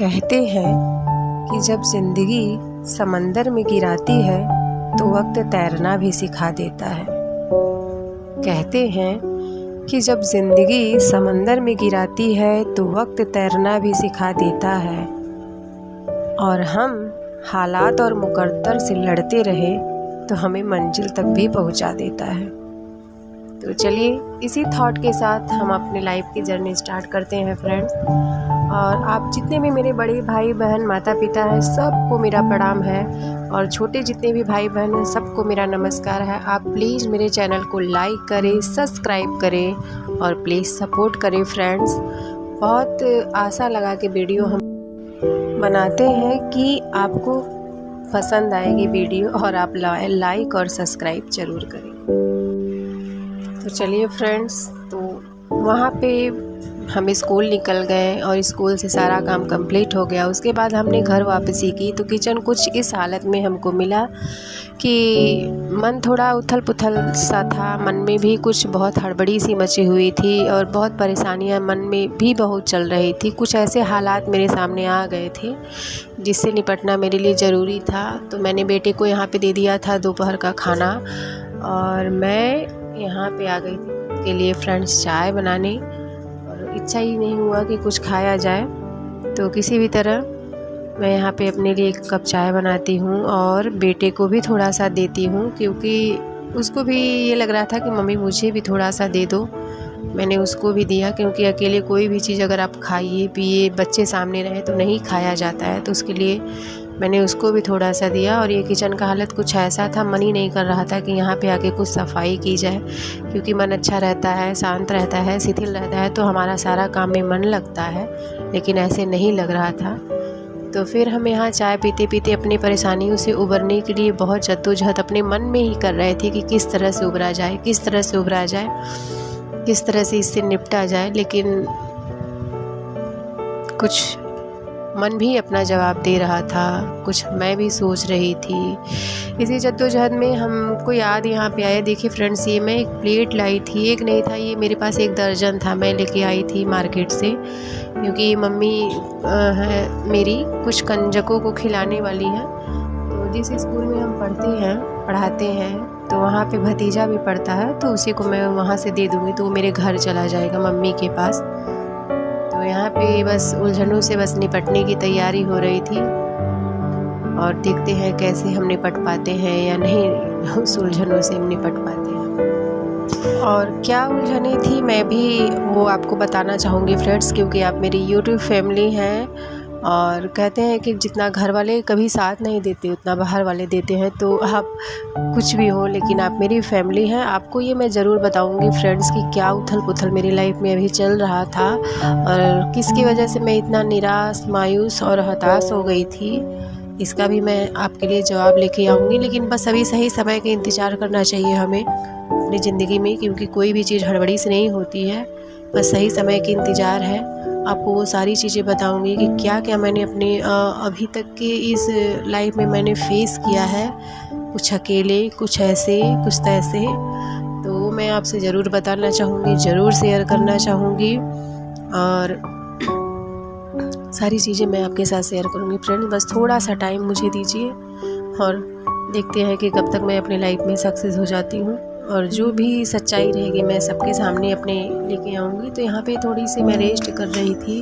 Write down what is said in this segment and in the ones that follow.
कहते हैं कि जब ज़िंदगी समंदर में गिराती है तो वक्त तैरना भी सिखा देता है। कहते हैं कि जब ज़िंदगी समंदर में गिराती है तो वक्त तैरना भी सिखा देता है, और हम हालात और मुकद्दर से लड़ते रहे तो हमें मंजिल तक भी पहुंचा देता है। तो चलिए इसी थॉट के साथ हम अपने लाइफ की जर्नी स्टार्ट करते हैं फ्रेंड्स। और आप जितने भी मेरे बड़े भाई बहन माता पिता हैं सबको मेरा प्रणाम है, और छोटे जितने भी भाई बहन हैं सबको मेरा नमस्कार है। आप प्लीज़ मेरे चैनल को लाइक करें, सब्सक्राइब करें और प्लीज़ सपोर्ट करें फ्रेंड्स। बहुत आशा लगा के वीडियो हम बनाते हैं कि आपको पसंद आएगी वीडियो, और आप लाइक और सब्सक्राइब ज़रूर करें। तो चलिए फ्रेंड्स, तो वहाँ पे हम स्कूल निकल गए और स्कूल से सारा काम कंप्लीट हो गया। उसके बाद हमने घर वापसी की तो किचन कुछ इस हालत में हमको मिला कि मन थोड़ा उथल पुथल सा था, मन में भी कुछ बहुत हड़बड़ी सी मची हुई थी और बहुत परेशानियां मन में भी बहुत चल रही थी। कुछ ऐसे हालात मेरे सामने आ गए थे जिससे निपटना मेरे लिए ज़रूरी था। तो मैंने बेटे को यहाँ पे दे दिया था दोपहर का खाना, और मैं यहाँ पे आ गई थी के लिए फ्रेंड्स चाय बनाने। और इच्छा ही नहीं हुआ कि कुछ खाया जाए, तो किसी भी तरह मैं यहाँ पे अपने लिए एक कप चाय बनाती हूँ और बेटे को भी थोड़ा सा देती हूँ, क्योंकि उसको भी ये लग रहा था कि मम्मी मुझे भी थोड़ा सा दे दो। मैंने उसको भी दिया, क्योंकि अकेले कोई भी चीज़ अगर आप खाइए पिए बच्चे सामने रहे तो नहीं खाया जाता है, तो उसके लिए मैंने उसको भी थोड़ा सा दिया। और ये किचन का हालत कुछ ऐसा था, मन ही नहीं कर रहा था कि यहाँ पे आके कुछ सफाई की जाए, क्योंकि मन अच्छा रहता है, शांत रहता है, शिथिल रहता है तो हमारा सारा काम में मन लगता है, लेकिन ऐसे नहीं लग रहा था। तो फिर हम यहाँ चाय पीते पीते अपनी परेशानियों से उबरने के लिए बहुत जद्दोजहद अपने मन में ही कर रहे थे कि किस तरह से उबरा जाए, किस तरह से उबरा जाए, किस तरह से इससे निपटा जाए। लेकिन कुछ मन भी अपना जवाब दे रहा था, कुछ मैं भी सोच रही थी। इसी जद्दोजहद में हमको याद यहाँ पे आया, देखिए फ्रेंड्स, ये मैं एक प्लेट लाई थी, एक नहीं था, ये मेरे पास एक दर्जन था। मैं लेके आई थी मार्केट से, क्योंकि मम्मी है मेरी कुछ कंजकों को खिलाने वाली है। तो जिस स्कूल में हम पढ़ाते हैं तो वहाँ पे भतीजा भी पढ़ता है, तो उसी को मैं वहाँ से दे दूँगी, तो वो मेरे घर चला जाएगा मम्मी के पास। तो यहाँ पे बस उलझनों से बस निपटने की तैयारी हो रही थी, और देखते हैं कैसे हम निपट पाते हैं या नहीं उस उलझनों से हम निपट पाते हैं। और क्या उलझने थी मैं भी वो आपको बताना चाहूँगी फ्रेंड्स, क्योंकि आप मेरी यूट्यूब फैमिली हैं, और कहते हैं कि जितना घर वाले कभी साथ नहीं देते उतना बाहर वाले देते हैं। तो आप कुछ भी हो, लेकिन आप मेरी फैमिली हैं। आपको ये मैं ज़रूर बताऊंगी फ्रेंड्स कि क्या उथल पुथल मेरी लाइफ में अभी चल रहा था, और किसकी वजह से मैं इतना निराश, मायूस और हताश हो गई थी, इसका भी मैं आपके लिए जवाब लेके आऊँगी। लेकिन बस अभी सही समय का इंतज़ार करना चाहिए हमें अपनी ज़िंदगी में, क्योंकि कोई भी चीज़ हड़बड़ी से नहीं होती है, बस सही समय का इंतज़ार है। आपको वो सारी चीज़ें बताऊंगी कि क्या क्या मैंने अपने अभी तक के इस लाइफ में मैंने फेस किया है, कुछ अकेले, कुछ ऐसे, कुछ तैसे। तो मैं आपसे ज़रूर बताना चाहूँगी, ज़रूर शेयर करना चाहूँगी, और सारी चीज़ें मैं आपके साथ शेयर करूँगी फ्रेंड्स। बस थोड़ा सा टाइम मुझे दीजिए, और देखते हैं कि कब तक मैं अपने लाइफ में सक्सेस हो जाती हूँ, और जो भी सच्चाई रहेगी मैं सबके सामने अपने लेके आऊँगी। तो यहाँ पे थोड़ी सी मैं रेस्ट कर रही थी,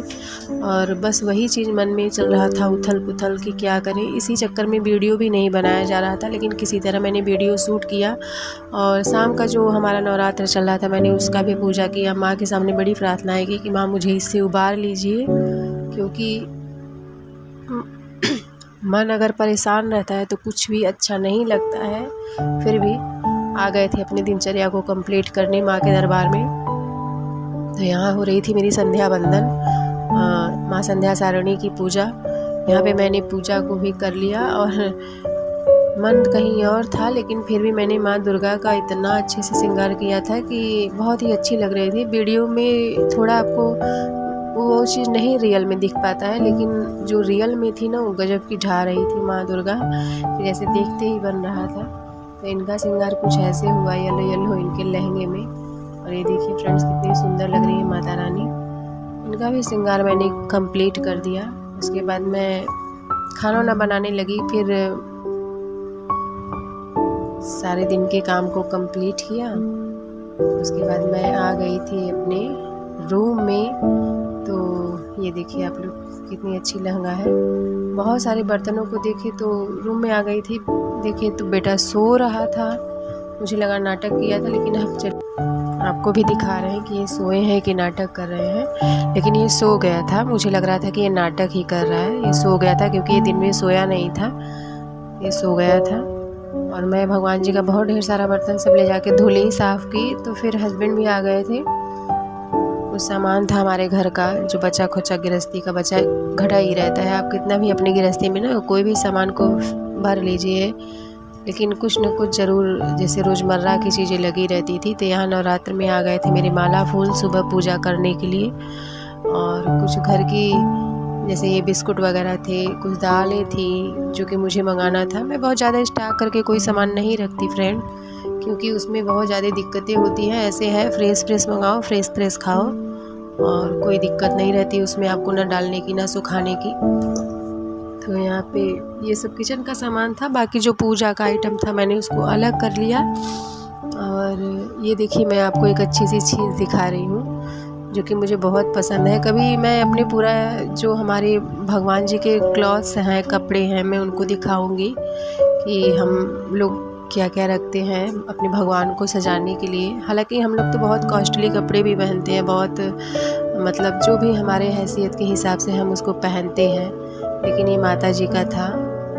और बस वही चीज़ मन में चल रहा था, उथल पुथल कि क्या करें। इसी चक्कर में वीडियो भी नहीं बनाया जा रहा था, लेकिन किसी तरह मैंने वीडियो शूट किया। और शाम का जो हमारा नवरात्र चल रहा था, मैंने उसका भी पूजा किया। माँ के सामने बड़ी प्रार्थनाएं की कि माँ मुझे इससे उबार लीजिए, क्योंकि मन अगर परेशान रहता है तो कुछ भी अच्छा नहीं लगता है। फिर भी आ गए थे अपनी दिनचर्या को कंप्लीट करने माँ के दरबार में। तो यहाँ हो रही थी मेरी संध्या वंदन, माँ संध्या सारणी की पूजा। यहाँ पे मैंने पूजा को भी कर लिया, और मन कहीं और था, लेकिन फिर भी मैंने माँ दुर्गा का इतना अच्छे से श्रृंगार किया था कि बहुत ही अच्छी लग रही थी। वीडियो में थोड़ा आपको वो चीज़ नहीं रियल में दिख पाता है, लेकिन जो रियल में थी ना वो गजब की ढा रही थी माँ दुर्गा, जैसे देखते ही बन रहा था। तो इनका श्रृंगार कुछ ऐसे हुआ, येलो येलो इनके लहंगे में। और ये देखिए फ्रेंड्स कितनी सुंदर लग रही है माता रानी। इनका भी श्रृंगार मैंने कंप्लीट कर दिया। उसके बाद मैं खाना वाना बनाने लगी। फिर सारे दिन के काम को कंप्लीट किया। उसके बाद मैं आ गई थी अपने रूम में। तो ये देखिए आप लोग, कितनी अच्छी लहंगा है। बहुत सारे बर्तनों को देखे तो रूम में आ गई थी। देखिए तो बेटा सो रहा था, मुझे लगा नाटक किया था, लेकिन अब आपको भी दिखा रहे हैं कि ये सोए हैं कि नाटक कर रहे हैं। लेकिन ये सो गया था, मुझे लग रहा था कि ये नाटक ही कर रहा है। ये सो गया था क्योंकि ये दिन में सोया नहीं था, ये सो गया था। और मैं भगवान जी का बहुत ढेर सारा बर्तन सब ले जाके धुली, साफ़ की। तो फिर हस्बैंड भी आ गए थे। कुछ सामान था हमारे घर का जो बचा खुचा, गृहस्थी का बचा घटा ही रहता है। आप कितना भी अपनी गृहस्थी में ना कोई भी सामान को भर लीजिए, लेकिन कुछ न कुछ ज़रूर, जैसे रोज़मर्रा की चीज़ें लगी रहती थी। तो यहाँ नवरात्र में आ गए थे मेरे माला फूल सुबह पूजा करने के लिए। और कुछ घर की जैसे ये बिस्कुट वगैरह थे, कुछ दालें थी जो कि मुझे मंगाना था। मैं बहुत ज़्यादा स्टॉक करके कोई सामान नहीं रखती फ्रेंड, क्योंकि उसमें बहुत ज़्यादा दिक्कतें होती हैं। ऐसे है फ्रेश मंगाओ, फ्रेश खाओ, और कोई दिक्कत नहीं रहती उसमें आपको ना डालने की ना सुखाने की। तो यहाँ पे ये सब किचन का सामान था। बाकी जो पूजा का आइटम था मैंने उसको अलग कर लिया। और ये देखिए मैं आपको एक अच्छी सी चीज़ दिखा रही हूँ जो कि मुझे बहुत पसंद है। कभी मैं अपने पूरा जो हमारे भगवान जी के क्लॉथ्स हैं, कपड़े हैं, मैं उनको दिखाऊंगी कि हम लोग क्या क्या रखते हैं अपने भगवान को सजाने के लिए। हालांकि हम लोग तो बहुत कॉस्टली कपड़े भी पहनते हैं, बहुत मतलब जो भी हमारे हैसियत के हिसाब से हम उसको पहनते हैं। लेकिन ये माता जी का था,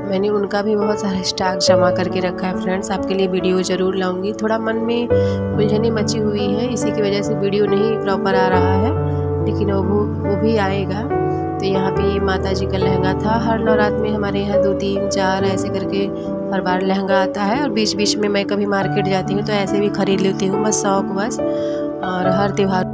मैंने उनका भी बहुत सारा स्टॉक जमा करके रखा है फ्रेंड्स। आपके लिए वीडियो ज़रूर लाऊंगी। थोड़ा मन में उलझने मची हुई है, इसी की वजह से वीडियो नहीं प्रॉपर आ रहा है, लेकिन वो भी आएगा। तो यहाँ पे ये माता जी का लहंगा था। हर नवरात्र में हमारे यहाँ 2 3 4 ऐसे करके हर बार लहंगा आता है। और बीच बीच में मैं कभी मार्केट जाती हूँ तो ऐसे भी ख़रीद लेती हूँ, बस शौक बस। और हर त्यौहार